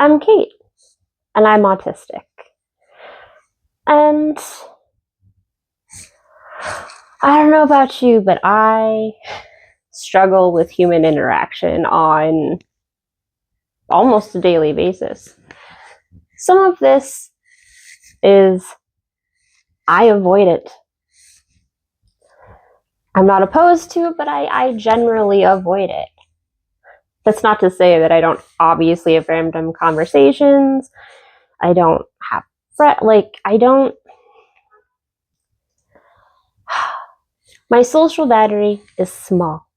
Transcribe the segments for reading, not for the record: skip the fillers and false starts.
I'm Kate, and I'm autistic. And I don't know about you, but I struggle with human interaction on almost a daily basis. Some of this is I avoid it. I'm not opposed to it, but I generally avoid it. That's not to say that I don't obviously have random conversations. I don't have my social battery is small.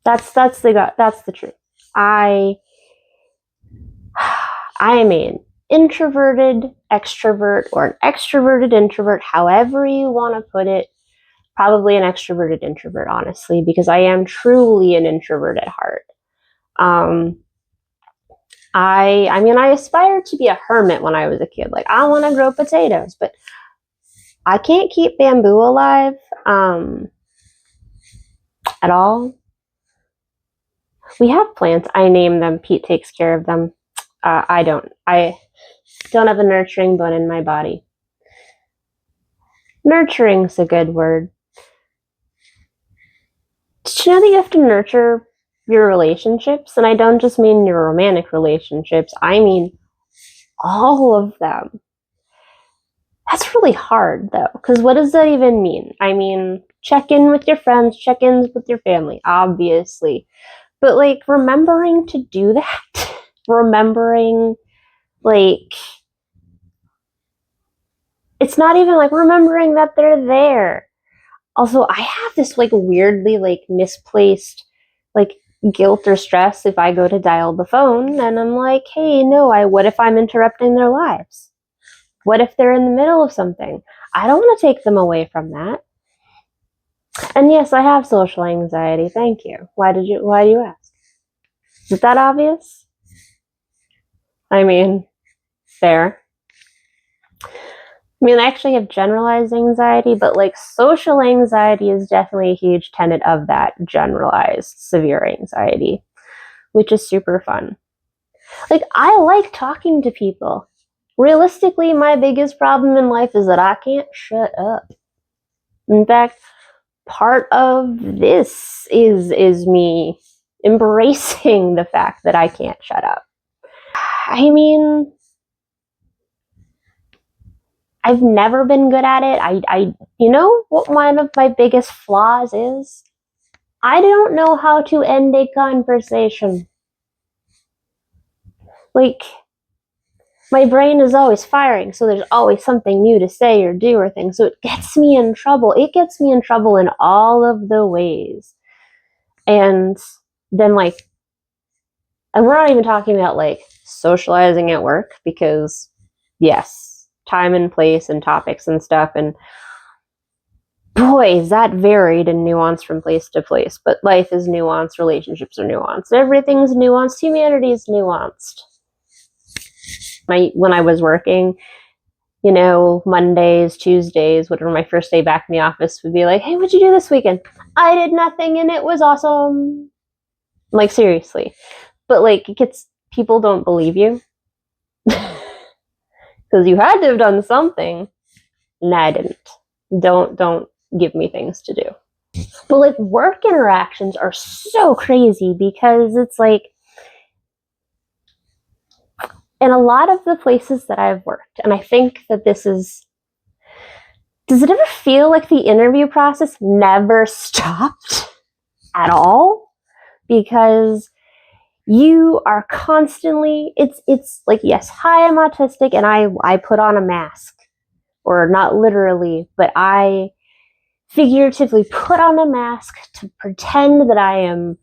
That's the truth. I am an introverted extrovert, or an extroverted introvert, however you want to put it. Probably an extroverted introvert, honestly, because I am truly an introvert at heart. I aspired to be a hermit when I was a kid. Like, I want to grow potatoes, but I can't keep bamboo alive at all. We have plants. I name them. Pete takes care of them. I don't have a nurturing bone in my body. Nurturing's a good word. Did you know that you have to nurture your relationships? And I don't just mean your romantic relationships. I mean all of them. That's really hard, though, because what does that even mean? I mean, check in with your friends, check ins with your family, obviously. But, like, remembering to do that, remembering, like, it's not even, like, remembering that they're there. Also, I have this, like, weirdly, like, misplaced, like, guilt or stress if I go to dial the phone, and I'm like, hey, no, what if I'm interrupting their lives? What if they're in the middle of something? I don't want to take them away from that. And yes, I have social anxiety. Thank you. Why do you ask? Is that obvious? I mean, fair. I mean, I actually have generalized anxiety, but like social anxiety is definitely a huge tenet of that generalized severe anxiety, which is super fun. Like, I like talking to people. Realistically, my biggest problem in life is that I can't shut up. In fact, part of this is me embracing the fact that I can't shut up. I mean, I've never been good at it. You know what one of my biggest flaws is? I don't know how to end a conversation. Like, my brain is always firing, so there's always something new to say or do or thing. So it gets me in trouble. It gets me in trouble in all of the ways. And then, like, and we're not even talking about, like, socializing at work, because, yes, time and place and topics and stuff, and boy, is that varied and nuanced from place to place. But life is nuanced, relationships are nuanced, everything's nuanced, humanity is nuanced. When I was working, you know, Mondays, Tuesdays, whatever, my first day back in the office would be like, hey, what'd you do this weekend? I did nothing and it was awesome. Like, seriously. But, like, people don't believe you. Because you had to have done something. Nah, I didn't. Don't give me things to do. But, like, work interactions are so crazy because it's like, in a lot of the places that I've worked, and I think that does it ever feel like the interview process never stopped at all? Because you are constantly, it's like, yes, hi, I'm autistic, and I put on a mask. Or not literally, but I figuratively put on a mask to pretend that I am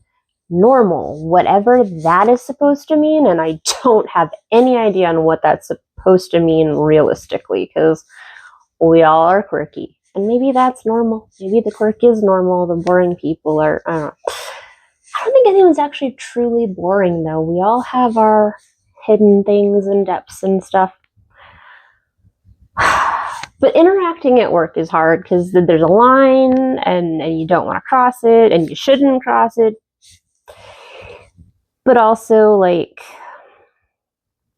normal, whatever that is supposed to mean, and I don't have any idea on what that's supposed to mean realistically, because we all are quirky. And maybe that's normal. Maybe the quirk is normal, the boring people are, I don't know. I don't think anyone's actually truly boring, though. We all have our hidden things and depths and stuff. But interacting at work is hard because there's a line and you don't want to cross it and you shouldn't cross it. But also, like,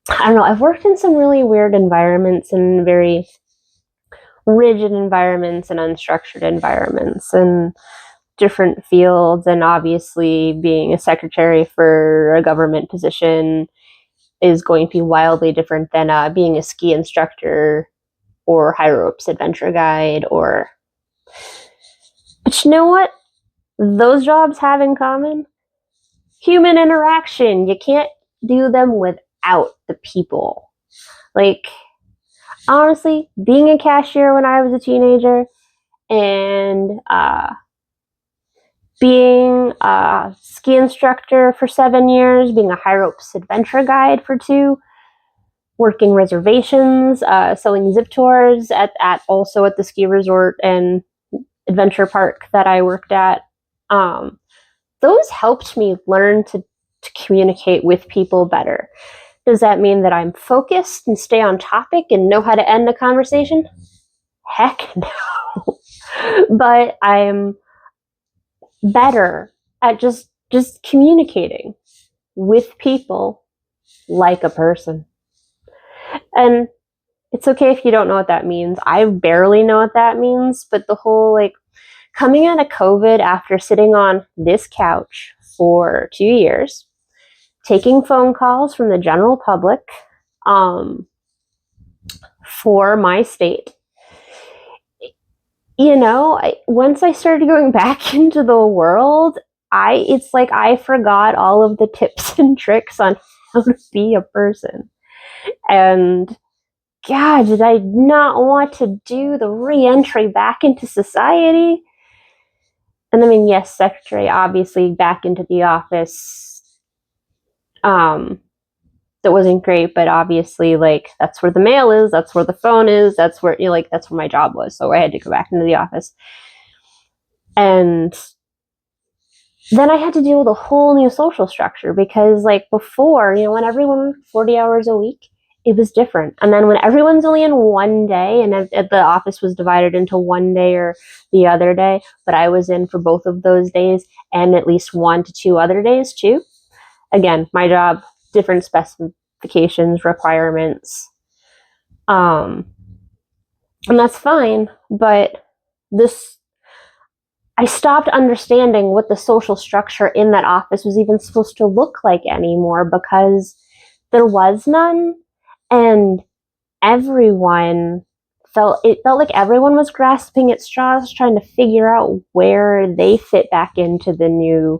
I don't know, I've worked in some really weird environments and very rigid environments and unstructured environments and different fields. And obviously, being a secretary for a government position is going to be wildly different than being a ski instructor or high ropes adventure guide. Or, but you know what? Those jobs have in common human interaction. You can't do them without the people. Like, honestly, being a cashier when I was a teenager and being a ski instructor for 7 years, being a high ropes adventure guide for 2, working reservations, selling zip tours also at the ski resort and adventure park that I worked at. Those helped me learn to communicate with people better. Does that mean that I'm focused and stay on topic and know how to end a conversation? Heck no. But I'm better at just communicating with people like a person. And it's okay if you don't know what that means. I barely know what that means, but the whole like coming out of COVID after sitting on this couch for 2 years, taking phone calls from the general public for my state. Once I started going back into the world, it's like I forgot all of the tips and tricks on how to be a person. And God, did I not want to do the re-entry back into society? And I mean, yes, secretary, obviously back into the office. That wasn't great, but obviously, like, that's where the mail is, that's where the phone is, that's where that's where my job was. So I had to go back into the office. And then I had to deal with a whole new social structure because, like, before, when everyone worked 40 hours a week, it was different. And then when everyone's only in one day, and the office was divided into one day or the other day, but I was in for both of those days and at least 1 to 2 other days too. Again, my job, different specifications, requirements. And that's fine, but I stopped understanding what the social structure in that office was even supposed to look like anymore because there was none, and it felt like everyone was grasping at straws trying to figure out where they fit back into the new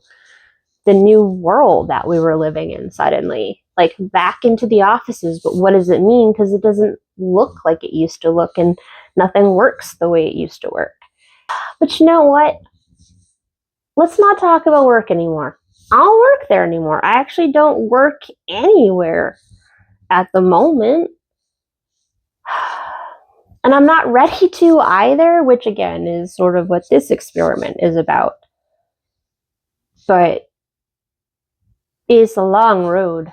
world that we were living in suddenly, like back into the offices. But what does it mean? Because it doesn't look like it used to look, and nothing works the way it used to work. But you know what? Let's not talk about work anymore. I don't work there anymore. I actually don't work anywhere at the moment. And I'm not ready to either, which again is sort of what this experiment is about. But it's a long road.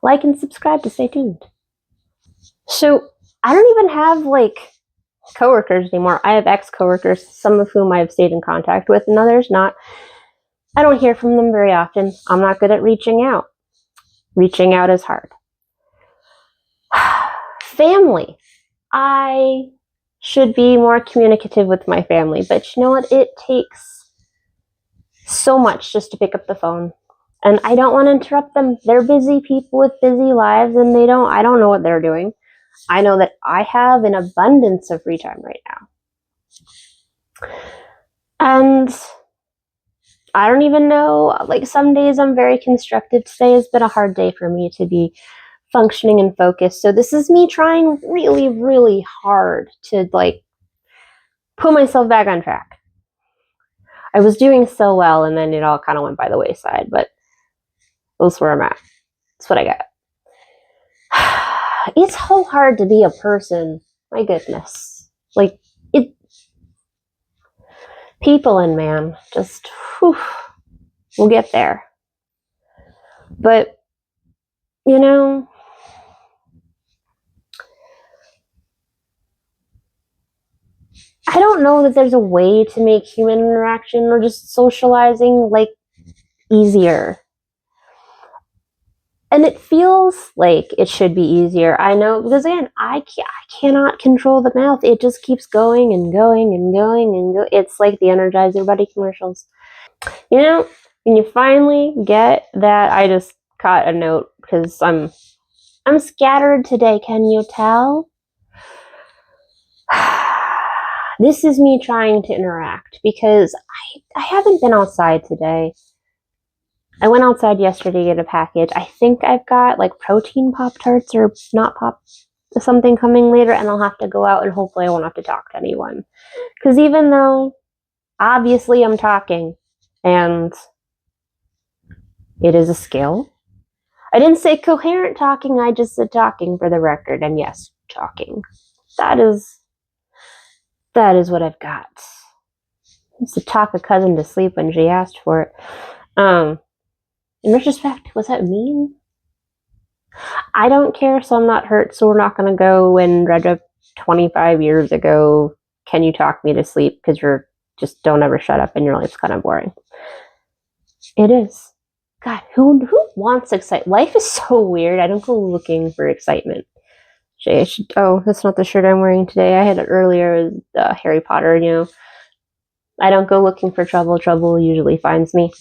Like and subscribe to stay tuned. So I don't even have like coworkers anymore. I have ex-coworkers, some of whom I've stayed in contact with, and others not. I don't hear from them very often. I'm not good at reaching out. Reaching out is hard. Family. I should be more communicative with my family, but you know what? It takes so much just to pick up the phone. And I don't want to interrupt them. They're busy people with busy lives, and I don't know what they're doing. I know that I have an abundance of free time right now. And I don't even know, like, some days I'm very constructive. Today has been a hard day for me to be functioning and focused. So this is me trying really, really hard to, like, put myself back on track. I was doing so well, and then it all kind of went by the wayside, but that's where I'm at. That's what I got. It's so hard to be a person. My goodness. Like, people and man, just, whew, we'll get there. But, I don't know that there's a way to make human interaction or just socializing, like, easier. And it feels like it should be easier. I know, because again, I cannot control the mouth. It just keeps going and going and going and go. It's like the Energizer Buddy commercials. You know, when you finally get that, I just caught a note because I'm scattered today. Can you tell? This is me trying to interact because I haven't been outside today. I went outside yesterday to get a package. I think I've got like protein Pop-Tarts or not something coming later, and I'll have to go out and hopefully I won't have to talk to anyone. Because even though obviously I'm talking and it is a skill, I didn't say coherent talking, I just said talking for the record. And yes, talking. That is what I've got. I used to talk a cousin to sleep when she asked for it. In retrospect, was that mean? I don't care, so I'm not hurt, so we're not going to go and read up 25 years ago, can you talk me to sleep? Because you're just don't ever shut up and your life's kind of boring. It is. God, who wants excitement? Life is so weird. I don't go looking for excitement. Oh, that's not the shirt I'm wearing today. I had it earlier, Harry Potter, I don't go looking for trouble. Trouble usually finds me.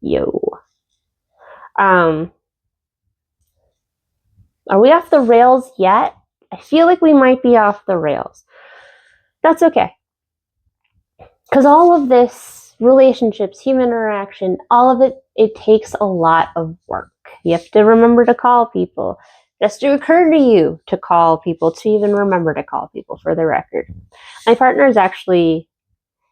Yo. Are we off the rails yet? I feel like we might be off the rails. That's okay. Because all of this, relationships, human interaction, all of it takes a lot of work. You have to remember to call people. It has to occur to you to call people, to even remember to call people, for the record. My partner is actually,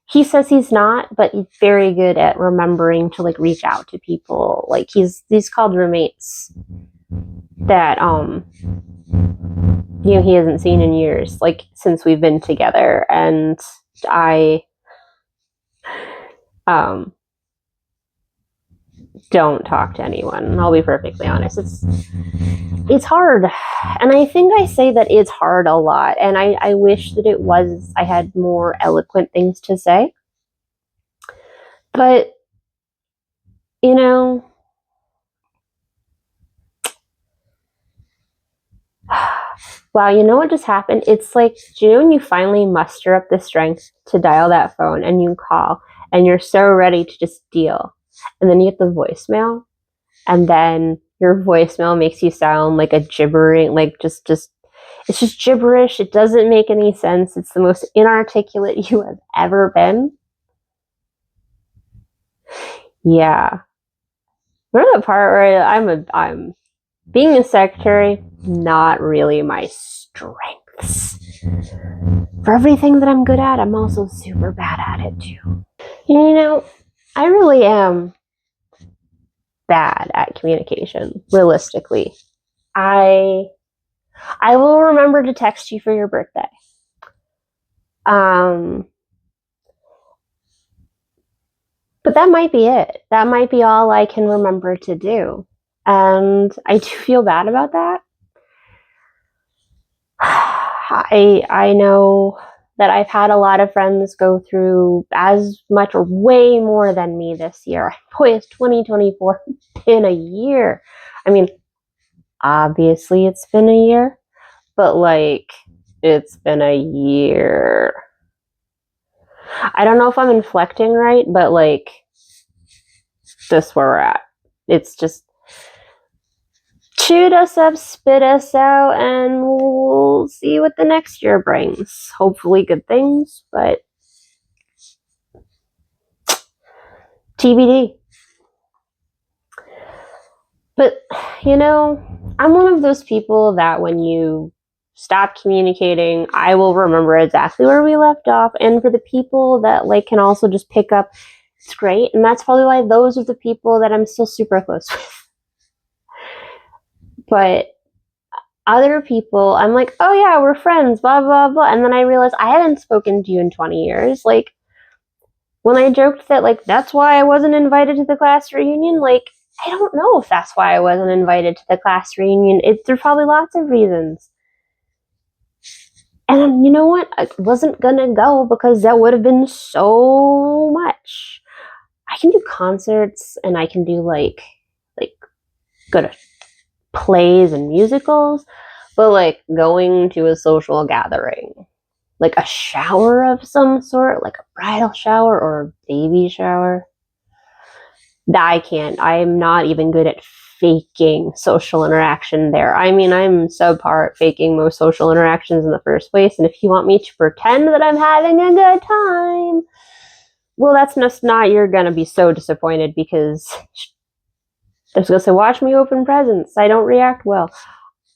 he says he's not, but he's very good at remembering to like reach out to people. Like he's called roommates that he hasn't seen in years, like since we've been together. And I don't talk to anyone. I'll be perfectly honest. It's hard. And I think I say that it's hard a lot. And I wish that I had more eloquent things to say. But, wow, you know what just happened? It's like June, you finally muster up the strength to dial that phone and you call and you're so ready to just deal. And then you get the voicemail, and then your voicemail makes you sound like a gibbering, like just it's just gibberish. It doesn't make any sense. It's the most inarticulate you have ever been. Yeah. Remember the part where I'm being a secretary, not really my strengths. For everything that I'm good at, I'm also super bad at it too. I really am bad at communication, realistically. I will remember to text you for your birthday. But that might be it. That might be all I can remember to do. And I do feel bad about that. I know that I've had a lot of friends go through as much or way more than me this year. Boy, it's 2024 been a year. I mean, obviously it's been a year, but like, it's been a year. I don't know if I'm inflecting right, but like, this where we're at. It's just shoot us up, spit us out, and we'll see what the next year brings. Hopefully good things, but TBD. But, I'm one of those people that when you stop communicating, I will remember exactly where we left off. And for the people that like can also just pick up, it's great. And that's probably why those are the people that I'm still super close with. But other people, I'm like, oh yeah, we're friends, blah, blah, blah. And then I realize I haven't spoken to you in 20 years. Like, when I joked that, like, that's why I wasn't invited to the class reunion, like, I don't know if that's why I wasn't invited to the class reunion. There's probably lots of reasons. And you know what? I wasn't gonna go because that would have been so much. I can do concerts and I can do like good plays and musicals, but like going to a social gathering, like a shower of some sort, like a bridal shower or a baby shower, that I can't. I'm not even good at faking social interaction there. I mean, I'm subpar at faking most social interactions in the first place, and if you want me to pretend that I'm having a good time, well, that's just not, you're gonna be so disappointed, because I was gonna say, watch me open presents. I don't react well.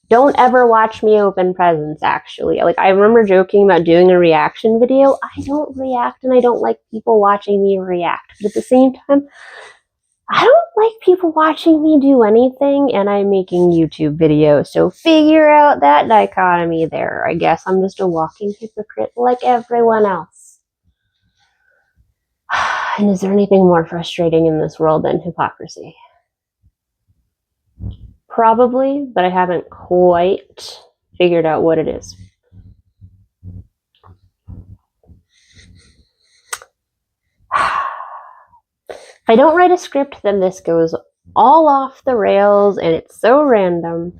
Don't ever watch me open presents, actually. Like, I remember joking about doing a reaction video. I don't react, and I don't like people watching me react. But at the same time, I don't like people watching me do anything, and I'm making YouTube videos. So figure out that dichotomy there. I guess I'm just a walking hypocrite like everyone else. And is there anything more frustrating in this world than hypocrisy? Probably, but I haven't quite figured out what it is. If I don't write a script, then this goes all off the rails, and it's so random.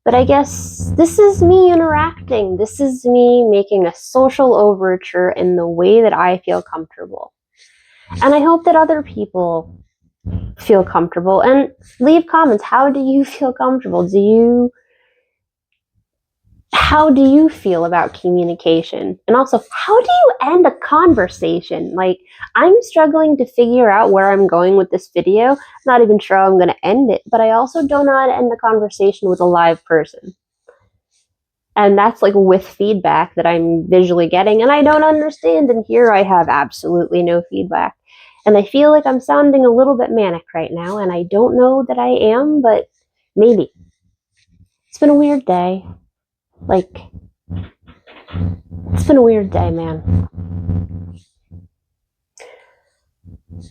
But I guess this is me interacting. This is me making a social overture in the way that I feel comfortable. And I hope that other people feel comfortable. And leave comments. How do you feel comfortable? How do you feel about communication? And also, how do you end a conversation? Like, I'm struggling to figure out where I'm going with this video. I'm not even sure how I'm going to end it, but I also don't know how to end a conversation with a live person. And that's like with feedback that I'm visually getting, and I don't understand. And here I have absolutely no feedback. And I feel like I'm sounding a little bit manic right now, and I don't know that I am, but maybe. It's been a weird day. Like, it's been a weird day, man.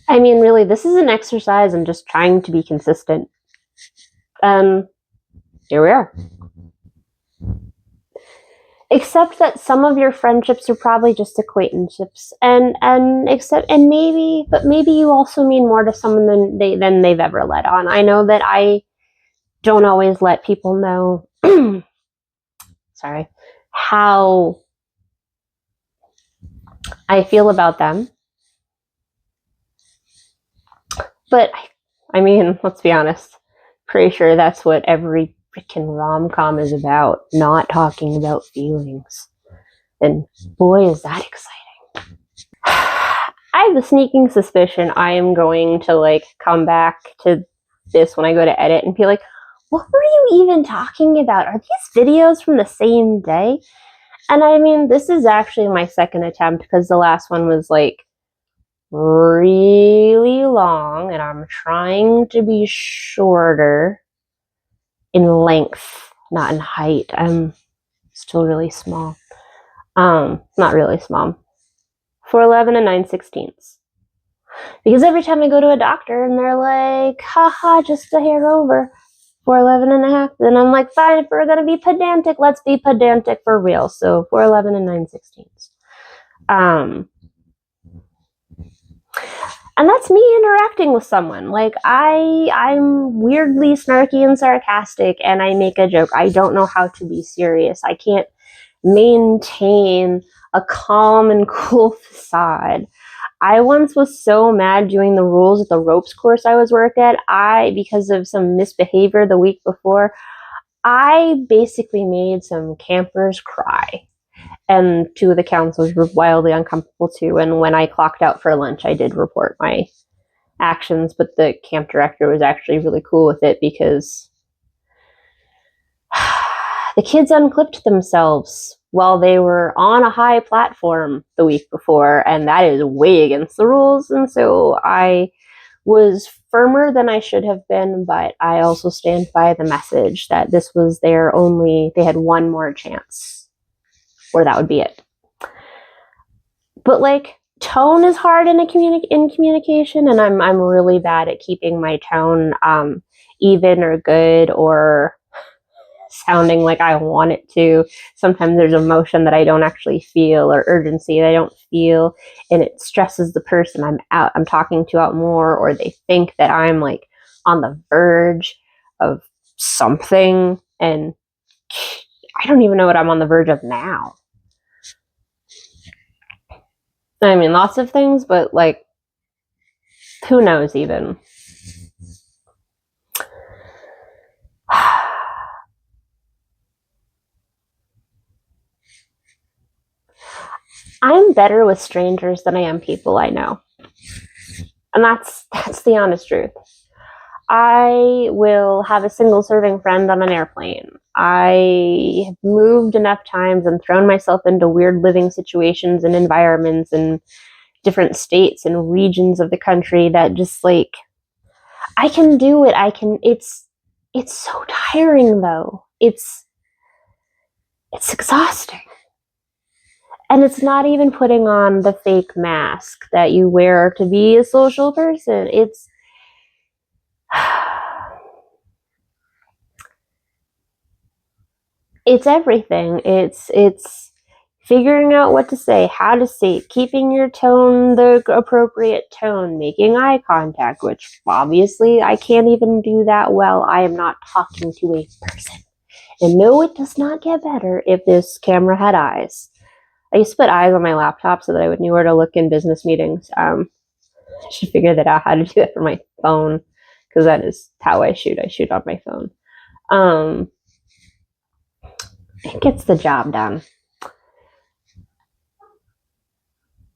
I mean, really, this is an exercise in just trying to be consistent. And here we are. Except that some of your friendships are probably just acquaintanceships, and maybe you also mean more to someone than they've ever let on. I know that I don't always let people know sorry, how I feel about them. But I mean, let's be honest. Pretty sure that's what every freaking rom-com is about, not talking about feelings. And boy, is that exciting. I have a sneaking suspicion I am going to like come back to this when I go to edit and be like, what were you even talking about? Are these videos from the same day? And I mean, this is actually my second attempt, because the last one was like really long, and I'm trying to be shorter in length, not in height. I'm still really small. Not really small. 4'11" and 9/16. Because every time I go to a doctor and they're like, haha, just a hair over, 4'11 and a half. Then I'm like, fine, if we're going to be pedantic, let's be pedantic for real. So 4'11 and 9/16. And that's me interacting with someone. Like, I'm weirdly snarky and sarcastic, and I make a joke. I don't know how to be serious. I can't maintain a calm and cool facade. I once was so mad doing the rules at the ropes course I was working at. Because of some misbehavior the week before, I basically made some campers cry. And two of the counselors were wildly uncomfortable too. And when I clocked out for lunch, I did report my actions, but the camp director was actually really cool with it, because the kids unclipped themselves while they were on a high platform the week before, and that is way against the rules. And so I was firmer than I should have been, but I also stand by the message that this was they had one more chance, or that would be it. But like, tone is hard in communication, and I'm really bad at keeping my tone even or good, or sounding like I want it to. Sometimes there's emotion that I don't actually feel, or urgency that I don't feel, and it stresses the person I'm talking to out more, or they think that I'm like on the verge of something, and I don't even know what I'm on the verge of now. I mean, lots of things, but like, who knows even? I'm better with strangers than I am people I know. And that's the honest truth. I will have a single serving friend on an airplane. I have moved enough times and thrown myself into weird living situations and environments and different states and regions of the country that just like, I can do it. It's so tiring though. It's exhausting. And it's not even putting on the fake mask that you wear to be a social person. It's everything. It's figuring out what to say, how to say it, keeping your tone the appropriate tone, making eye contact, which obviously I can't even do that well. I am not talking to a person. And no, it does not get better if this camera had eyes. I used to put eyes on my laptop so that I would know where to look in business meetings. I should figure that out, how to do that for my phone, because that is how I shoot. I shoot on my phone. It gets the job done.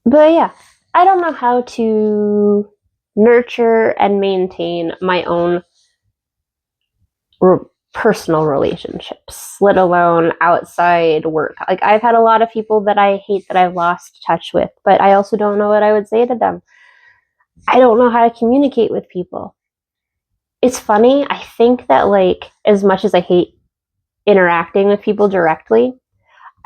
But yeah, I don't know how to nurture and maintain my own personal relationships, let alone outside work. Like, I've had a lot of people that I hate that I've lost touch with, but I also don't know what I would say to them. I don't know how to communicate with people. It's funny, I think that, like, as much as I hate interacting with people directly,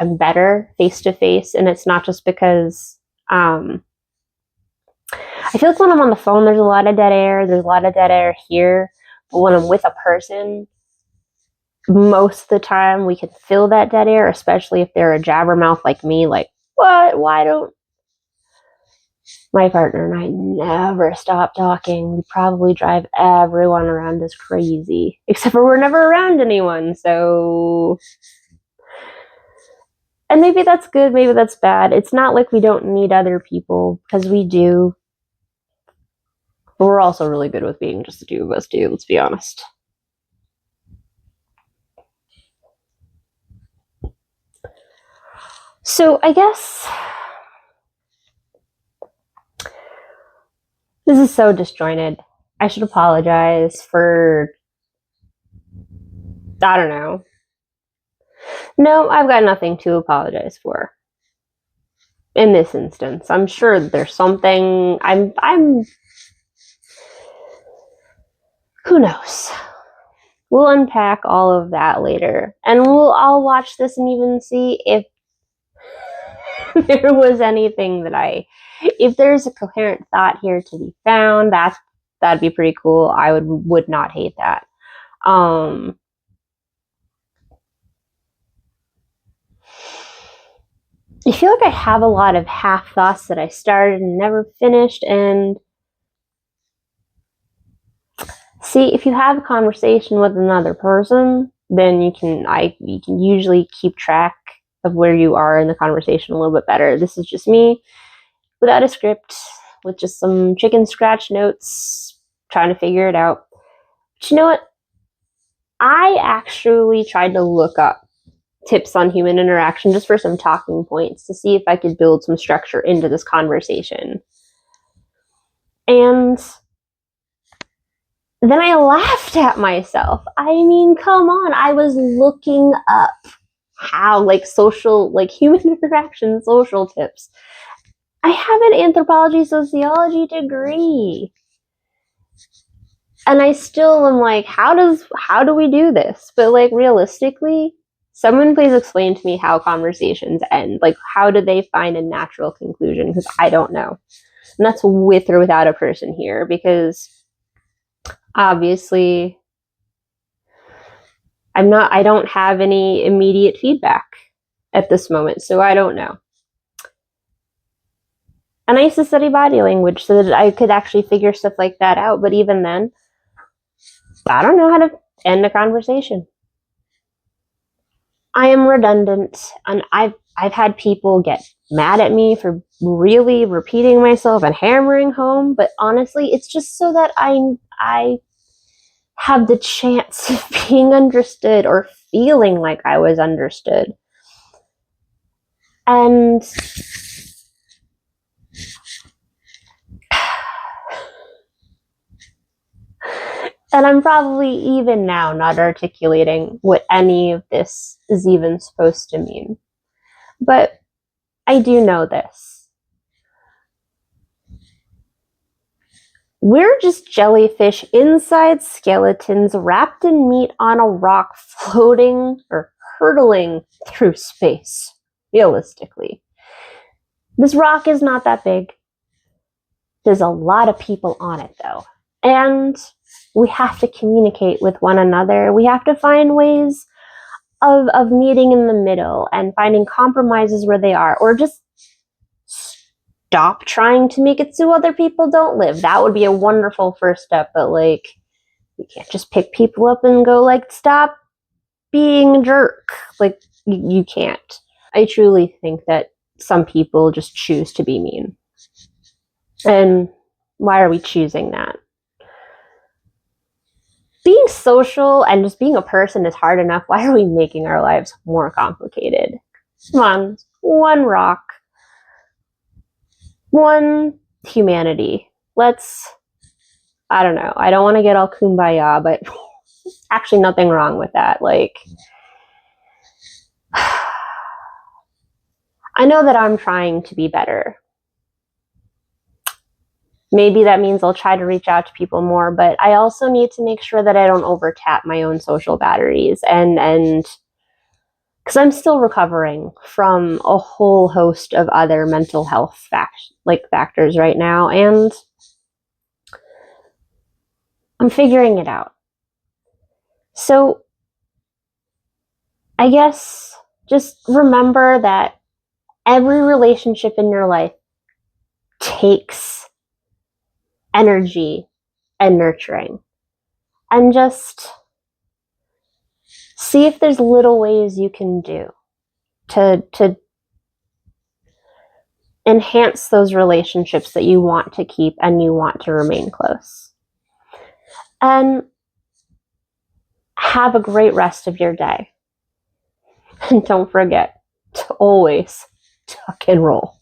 I'm better face to face, and it's not just because I feel like when I'm on the phone, there's a lot of dead air. There's a lot of dead air here. But when I'm with a person, most of the time we can fill that dead air, especially if they're a jabbermouth like me. Like, what? Why don't my partner and I never stop talking? We probably drive everyone around us crazy. Except for we're never around anyone, so... And maybe that's good, maybe that's bad. It's not like we don't need other people, because we do. But we're also really good with being just the two of us, too, let's be honest. So I guess this is so disjointed. I should apologize for, I don't know. No, I've got nothing to apologize for in this instance. I'm sure there's something. I'm who knows? We'll unpack all of that later, and I'll watch this and even see if there was anything that if there's a coherent thought here to be found. That'd be pretty cool. I would not hate that. I feel like I have a lot of half thoughts that I started and never finished. And see, if you have a conversation with another person, then you can usually keep track of where you are in the conversation a little bit better. This is just me without a script, with just some chicken scratch notes, trying to figure it out. But you know what? I actually tried to look up tips on human interaction just for some talking points to see if I could build some structure into this conversation. And then I laughed at myself. I mean, come on. I was looking up how, like, human interaction, social tips. I have an anthropology sociology degree. And I still am like, how do we do this? But, like, realistically, someone please explain to me how conversations end. Like, how do they find a natural conclusion? Because I don't know. And that's with or without a person here, because obviously I don't have any immediate feedback at this moment, so I don't know. And I used to study body language so that I could actually figure stuff like that out, but even then, I don't know how to End the conversation. I am redundant, and I've had people get mad at me for really repeating myself and hammering home, but honestly, it's just so that I have the chance of being understood or feeling like I was understood. And I'm probably even now not articulating what any of this is even supposed to mean. But I do know this. We're just jellyfish inside skeletons wrapped in meat on a rock floating or hurtling through space, realistically. This rock is not that big. There's a lot of people on it, though. And we have to communicate with one another. We have to find ways of meeting in the middle and finding compromises where they are, or just stop trying to make it so other people don't live. That would be a wonderful first step, but like, you can't just pick people up and go like, stop being a jerk. Like, you can't. I truly think that some people just choose to be mean. And why are we choosing that? Being social and just being a person is hard enough. Why are we making our lives more complicated? Come on, one rock, one humanity. I don't know. I don't want to get all kumbaya, but actually nothing wrong with that. Like, I know that I'm trying to be better. Maybe that means I'll try to reach out to people more, but I also need to make sure that I don't overtap my own social batteries and because I'm still recovering from a whole host of other mental health factors right now, and I'm figuring it out. So I guess just remember that every relationship in your life takes energy and nurturing. And just see if there's little ways you can do to enhance those relationships that you want to keep and you want to remain close. And have a great rest of your day. And don't forget to always tuck and roll.